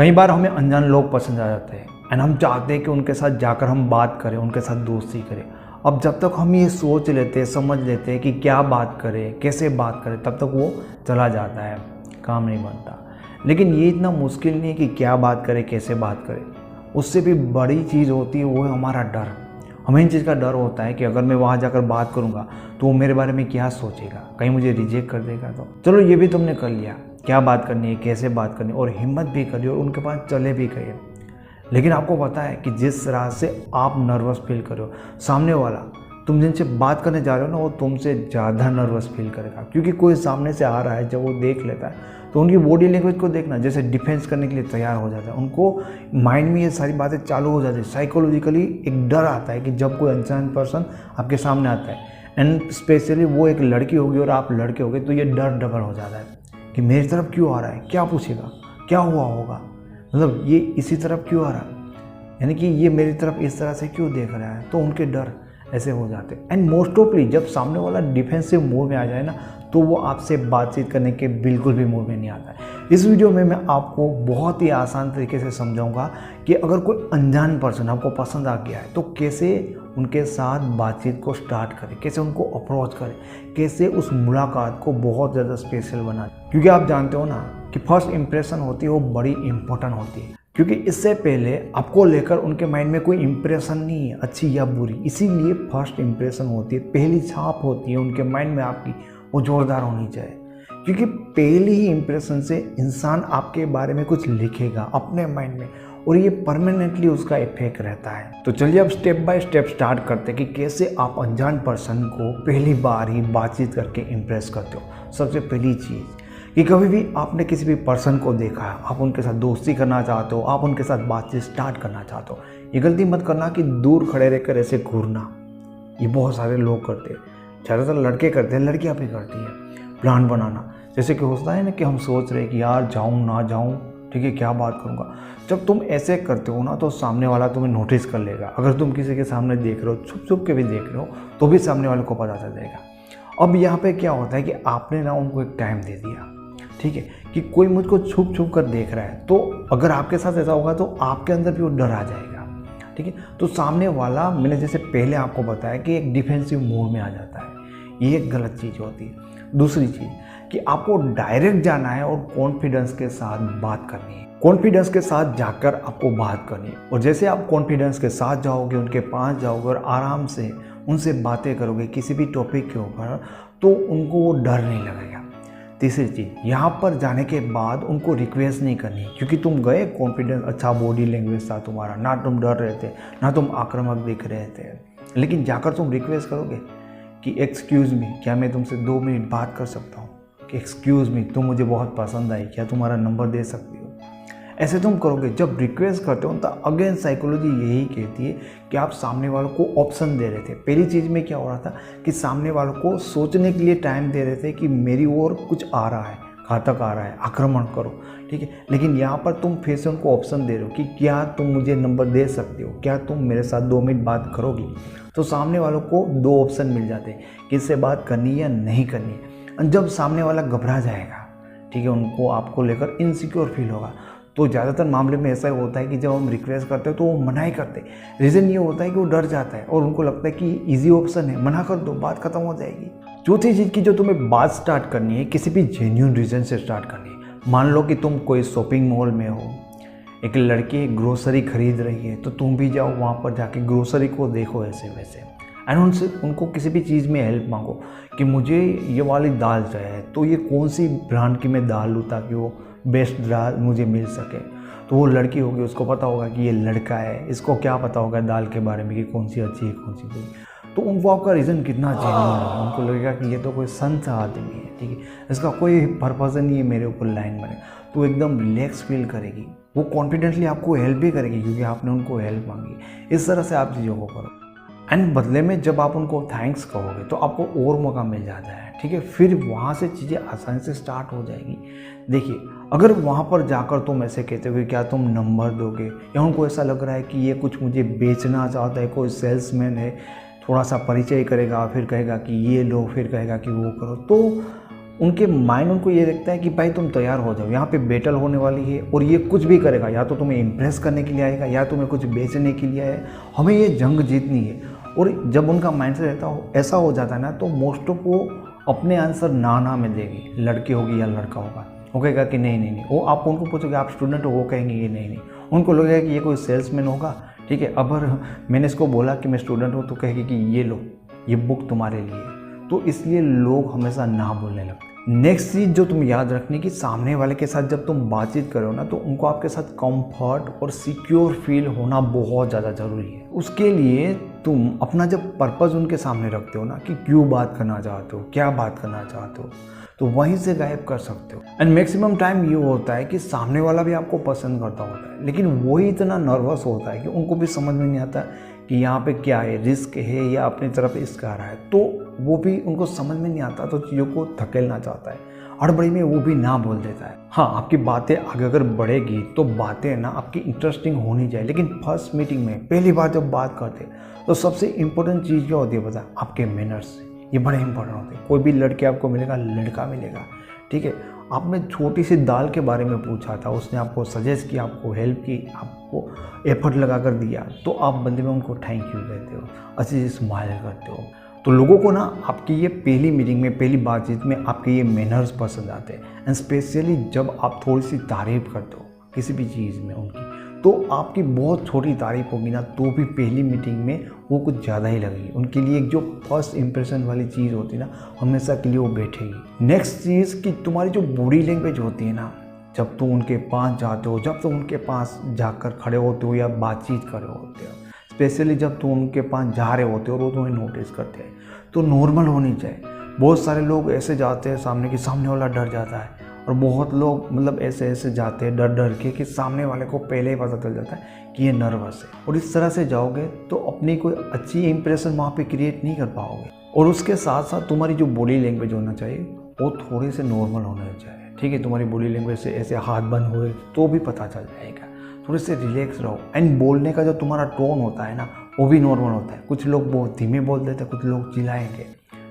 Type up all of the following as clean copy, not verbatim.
कई बार हमें अनजान लोग पसंद आ जाते हैं एंड हम चाहते हैं कि उनके साथ जाकर हम बात करें, उनके साथ दोस्ती करें। अब जब तक हम ये सोच लेते हैं, समझ लेते हैं कि क्या बात करें, कैसे बात करें, तब तक वो चला जाता है, काम नहीं बनता। लेकिन ये इतना मुश्किल नहीं है कि क्या बात करें, कैसे बात करें। उससे भी बड़ी चीज़ होती है वो है हमारा डर। हमें इन चीज़ का डर होता है कि अगर मैं वहाँ जाकर बात करूँगा तो वो मेरे बारे में क्या सोचेगा, कहीं मुझे रिजेक्ट कर देगा। तो चलो ये भी तुमने कर लिया, क्या बात करनी है, कैसे बात करनी है, और हिम्मत भी करी और उनके पास चले भी गए। लेकिन आपको पता है कि जिस तरह से आप नर्वस फील कर रहे हो, सामने वाला तुम जिनसे बात करने जा रहे हो ना, वो तुमसे ज़्यादा नर्वस फील करेगा। क्योंकि कोई सामने से आ रहा है, जब वो देख लेता है तो उनकी बॉडी लैंग्वेज को देखना, जैसे डिफेंस करने के लिए तैयार हो जाता है। उनको माइंड में ये सारी बातें चालू हो जाती है। साइकोलॉजिकली एक डर आता है कि जब कोई अनजान पर्सन आपके सामने आता है, एंड स्पेशली वो एक लड़की होगी और आप लड़के होगे, तो ये डर डबल हो जाता है कि मेरी तरफ क्यों आ रहा है, क्या पूछेगा, क्या हुआ होगा, मतलब ये इसी तरफ क्यों आ रहा है, यानी कि ये मेरी तरफ इस तरह से क्यों देख रहा है। तो उनके डर ऐसे हो जाते हैं। एंड मोस्ट ऑफली जब सामने वाला डिफेंसिव मूड में आ जाए ना, तो वो आपसे बातचीत करने के बिल्कुल भी मूड में नहीं आता है। इस वीडियो में मैं आपको बहुत ही आसान तरीके से समझाऊंगा कि अगर कोई अनजान पर्सन आपको पसंद आ गया है तो कैसे उनके साथ बातचीत को स्टार्ट करें, कैसे उनको अप्रोच करें, कैसे उस मुलाकात को बहुत ज़्यादा स्पेशल बनाएं। क्योंकि आप जानते हो ना कि फर्स्ट इंप्रेशन होती है वो बड़ी इंपॉर्टेंट होती है। क्योंकि इससे पहले आपको लेकर उनके माइंड में कोई इंप्रेशन नहीं है, अच्छी या बुरी। इसीलिए फर्स्ट इंप्रेशन होती है, पहली छाप होती है उनके माइंड में आपकी, वो जोरदार होनी चाहिए। क्योंकि पहली ही इंप्रेशन से इंसान आपके बारे में कुछ लिखेगा अपने माइंड में, और ये परमानेंटली उसका इफेक्ट रहता है। तो चलिए अब स्टेप बाय स्टेप स्टार्ट करते हैं कि कैसे आप अनजान पर्सन को पहली बार ही बातचीत करके इम्प्रेस करते हो। सबसे पहली चीज़ कि कभी भी आपने किसी भी पर्सन को देखा है, आप उनके साथ दोस्ती करना चाहते हो, आप उनके साथ बातचीत स्टार्ट करना चाहते हो, ये गलती मत करना कि दूर खड़े रहकर ऐसे घूरना। ये बहुत सारे लोग करते हैं, ज़्यादातर लड़के करते हैं, लड़कियाँ भी करती हैं। प्लान बनाना, जैसे कि होता है ना कि हम सोच रहे हैं कि यार जाऊँ ना जाऊँ, ठीक है, क्या बात करूँगा। जब तुम ऐसे करते हो ना तो सामने वाला तुम्हें नोटिस कर लेगा। अगर तुम किसी के सामने देख रहे हो, छुप छुप के भी देख रहे हो, तो भी सामने वाले को पता चल जाएगा। अब यहाँ पे क्या होता है कि आपने ना उनको एक टाइम दे दिया, ठीक है, कि कोई मुझको छुप छुप कर देख रहा है। तो अगर आपके साथ ऐसा होगा तो आपके अंदर भी वो डर आ जाएगा, ठीक है। तो सामने वाला, मैंने जैसे पहले आपको बताया कि एक डिफेंसिव मोड में आ जाता है। ये एक गलत चीज़ होती है। दूसरी चीज़ कि आपको डायरेक्ट जाना है और कॉन्फिडेंस के साथ बात करनी है। कॉन्फिडेंस के साथ जाकर आपको बात करनी है, और जैसे आप कॉन्फिडेंस के साथ जाओगे, उनके पास जाओगे और आराम से उनसे बातें करोगे किसी भी टॉपिक के ऊपर, तो उनको वो डर नहीं लगेगा। तीसरी चीज़, यहाँ पर जाने के बाद उनको रिक्वेस्ट नहीं करनी, क्योंकि तुम गए कॉन्फिडेंस, अच्छा बॉडी लैंग्वेज था तुम्हारा, ना तुम डर रहे थे, ना तुम आक्रामक दिख रहे थे। लेकिन जाकर तुम रिक्वेस्ट करोगे कि एक्सक्यूज़ मी, क्या मैं तुमसे 2 मिनट बात कर सकता हूँ, कि एक्सक्यूज़ मी, तुम मुझे बहुत पसंद आई, क्या तुम्हारा नंबर दे सकती हो। ऐसे तुम करोगे। जब रिक्वेस्ट करते हो तो अगेन साइकोलॉजी यही कहती है कि आप सामने वालों को ऑप्शन दे रहे थे। पहली चीज़ में क्या हो रहा था कि सामने वालों को सोचने के लिए टाइम दे रहे थे कि मेरी ओर कुछ आ रहा है, घातक आ रहा है, आक्रमण करो, ठीक है। लेकिन यहाँ पर तुम फिर से उनको ऑप्शन दे रहे हो कि क्या तुम मुझे नंबर दे सकते हो, क्या तुम मेरे साथ 2 मिनट बात करोगी। तो सामने वालों को 2 ऑप्शन मिल जाते हैं कि इससे बात करनी है या नहीं करनी है। जब सामने वाला घबरा जाएगा, ठीक है, उनको आपको लेकर इनसिक्योर फील होगा, तो ज़्यादातर मामले में ऐसा होता है कि जब हम रिक्वेस्ट करते हैं तो वो मना ही करते हैं। रीज़न ये होता है कि वो डर जाता है और उनको लगता है कि इजी ऑप्शन है, मना कर दो, बात खत्म हो जाएगी। चौथी चीज़ की जो तुम्हें बात स्टार्ट करनी है, किसी भी जेन्युइन रीज़न से स्टार्ट करनी है। मान लो कि तुम कोई शॉपिंग मॉल में हो, एक लड़की ग्रोसरी खरीद रही है, तो तुम भी जाओ वहाँ पर, जाके ग्रोसरी को देखो ऐसे वैसे, एंड उनसे उनको किसी भी चीज़ में हेल्प मांगो कि मुझे ये वाली दाल चाहिए, तो ये कौन सी ब्रांड की मैं दाल लूँ ताकि वो बेस्ट दाल मुझे मिल सके। तो वो लड़की होगी, उसको पता होगा कि ये लड़का है, इसको क्या पता होगा दाल के बारे में कि कौन सी अच्छी है, कौन सी बुरी। तो उनको आपका रीज़न कितना जेन्युइन है, उनको लगेगा कि ये तो कोई संत आदमी है, ठीक है, इसका कोई पर्पज़ नहीं है मेरे ऊपर लाइन बने। तो एकदम रिलैक्स फील करेगी, वो कॉन्फिडेंटली आपको हेल्प भी करेगी क्योंकि आपने उनको हेल्प मांगी। इस तरह से आप चीज़ों को करो, एंड बदले में जब आप उनको थैंक्स कहोगे तो आपको और मौका मिल जाता है, ठीक है। फिर वहाँ से चीज़ें आसानी से स्टार्ट हो जाएगी। देखिए, अगर वहाँ पर जाकर तुम ऐसे कहते हो कि क्या तुम नंबर दोगे, या उनको ऐसा लग रहा है कि ये कुछ मुझे बेचना चाहता है, कोई सेल्समैन है, थोड़ा सा परिचय करेगा, फिर कहेगा कि ये लो, फिर कहेगा कि वो करो, तो उनके माइंड उनको ये देखता है कि भाई तुम तैयार हो जाओ, यहाँ पे बैटल होने वाली है और ये कुछ भी करेगा, या तो तुम्हें इम्प्रेस करने के लिए आएगा या तुम्हें कुछ बेचने के लिए आए, हमें ये जंग जीतनी है। और जब उनका माइंड से रहता हो ऐसा हो जाता है ना, तो मोस्ट ऑफ वो अपने आंसर ना में देगी, लड़की होगी या लड़का होगा, वो कहेगा कि नहीं। वो आप उनको पूछोगे आप स्टूडेंट हो, वो कहेंगे ये नहीं। उनको लगेगा कि ये कोई सेल्समैन होगा, ठीक है। अगर मैंने इसको बोला कि मैं स्टूडेंट हूँ तो कहेगी कि ये लो, ये बुक तुम्हारे लिए। तो इसलिए लोग हमेशा ना बोलने लगते। नेक्स्ट चीज़ जो तुम याद रखनी कि सामने वाले के साथ जब तुम बातचीत करो ना, तो उनको आपके साथ कंफर्ट और सिक्योर फील होना बहुत ज़्यादा ज़रूरी है। उसके लिए तुम अपना जब पर्पज़ उनके सामने रखते हो ना, कि क्यों बात करना चाहते हो, क्या बात करना चाहते हो, तो वहीं से गायब कर सकते हो। एंड मैक्सिमम टाइम ये होता है कि सामने वाला भी आपको पसंद करता होता है, लेकिन वही इतना नर्वस होता है कि उनको भी समझ में नहीं आता कि यहाँ पे क्या है, रिस्क है या अपनी तरफ इसका आ रहा है। तो वो भी उनको समझ में नहीं आता, तो चीज़ों को धकेलना चाहता है, हड़बड़ी में वो भी ना बोल देता है। हाँ, आपकी बातें आगे अगर बढ़ेगी तो बातें ना आपकी इंटरेस्टिंग होनी चाहिए, लेकिन फर्स्ट मीटिंग में पहली बार जब बात करते तो सबसे इंपॉर्टेंट चीज़ क्या होती है पता है? आपके मैनर्स। ये बड़े इंपॉर्टेंट होते हैं। कोई भी लड़के आपको मिलेगा, लड़का मिलेगा, ठीक है। आपने छोटी सी दाल के बारे में पूछा था, उसने आपको सजेस्ट किया, आपको हेल्प की, आपको एफर्ट लगा कर दिया, तो आप बंदे में उनको थैंक यू कहते हो, अच्छी से स्माइल करते हो। तो लोगों को ना आपकी ये पहली मीटिंग में, पहली बातचीत में आपके ये मैनर्स पसंद आते हैं। एंड स्पेशली जब आप थोड़ी सी तारीफ़ करते हो किसी भी चीज़ में उनकी, तो आपकी बहुत छोटी तारीफ होगी ना, तो भी पहली मीटिंग में वो कुछ ज़्यादा ही लगेगी। उनके लिए एक जो फर्स्ट इंप्रेशन वाली चीज़ होती है ना, हमेशा के लिए वो बैठेगी। नेक्स्ट चीज़ कि तुम्हारी जो बॉडी लैंग्वेज होती है ना, जब तुम उनके पास जाते हो, जब तुम उनके पास जाकर खड़े होते हो या बातचीत कर रहे होते हो, स्पेशली जब तुम उनके पास जा रहे होते हो और वो तुम्हें नोटिस करते हैं, तो नॉर्मल होनी चाहिए। बहुत सारे लोग ऐसे जाते हैं सामने वाला डर जाता है, और बहुत लोग मतलब ऐसे जाते हैं डर के कि सामने वाले को पहले ही पता चल जाता है कि ये नर्वस है। और इस तरह से जाओगे तो अपनी कोई अच्छी इंप्रेशन वहाँ पे क्रिएट नहीं कर पाओगे। और उसके साथ साथ तुम्हारी जो बॉडी लैंग्वेज होना चाहिए वो थोड़ी से नॉर्मल होना चाहिए, ठीक है। तुम्हारी बॉडी लैंग्वेज से ऐसे हाथ बंद हुए तो भी पता चल जाएगा। थोड़े से रिलैक्स रहो। एंड बोलने का जो तुम्हारा टोन होता है ना, वो भी नॉर्मल होता है। कुछ लोग बहुत धीमे बोल देते हैं, कुछ लोग चिल्लाएंगे,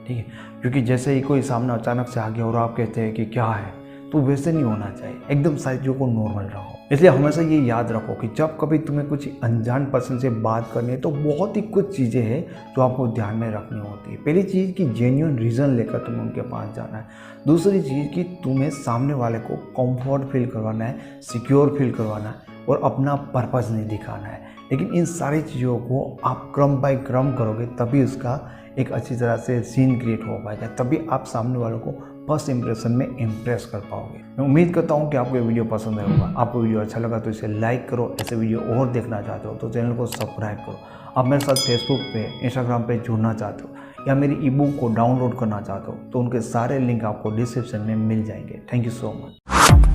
ठीक है, क्योंकि जैसे ही कोई सामने अचानक से आ गया और आप कहते हैं कि क्या है, तो वैसे नहीं होना चाहिए। एकदम साइजों को नॉर्मल रखो। इसलिए हमेशा ये याद रखो कि जब कभी तुम्हें कुछ अनजान पर्सन से बात करनी है, तो बहुत ही कुछ चीज़ें हैं जो आपको ध्यान में रखनी होती है। पहली चीज़ कि जेन्युइन रीज़न लेकर तुम्हें उनके पास जाना है। दूसरी चीज़ कि तुम्हें सामने वाले को कंफर्ट फील करवाना है, सिक्योर फील करवाना है और अपना पर्पज़ नहीं दिखाना है। लेकिन इन सारी चीज़ों को आप क्रम बाय क्रम करोगे, तभी उसका एक अच्छी तरह से सीन क्रिएट हो पाएगा, तभी आप सामने वालों को फर्स्ट इंप्रेशन में इम्प्रेस कर पाओगे। मैं उम्मीद करता हूँ कि आपको ये वीडियो पसंद आया होगा। आपको वीडियो अच्छा लगा तो इसे लाइक करो। ऐसे वीडियो और देखना चाहते हो तो चैनल को सब्सक्राइब करो। आप मेरे साथ फेसबुक पे, इंस्टाग्राम पे जुड़ना चाहते हो या मेरी ई बुक को डाउनलोड करना चाहते हो तो उनके सारे लिंक आपको डिस्क्रिप्शन में मिल जाएंगे। Thank you so much.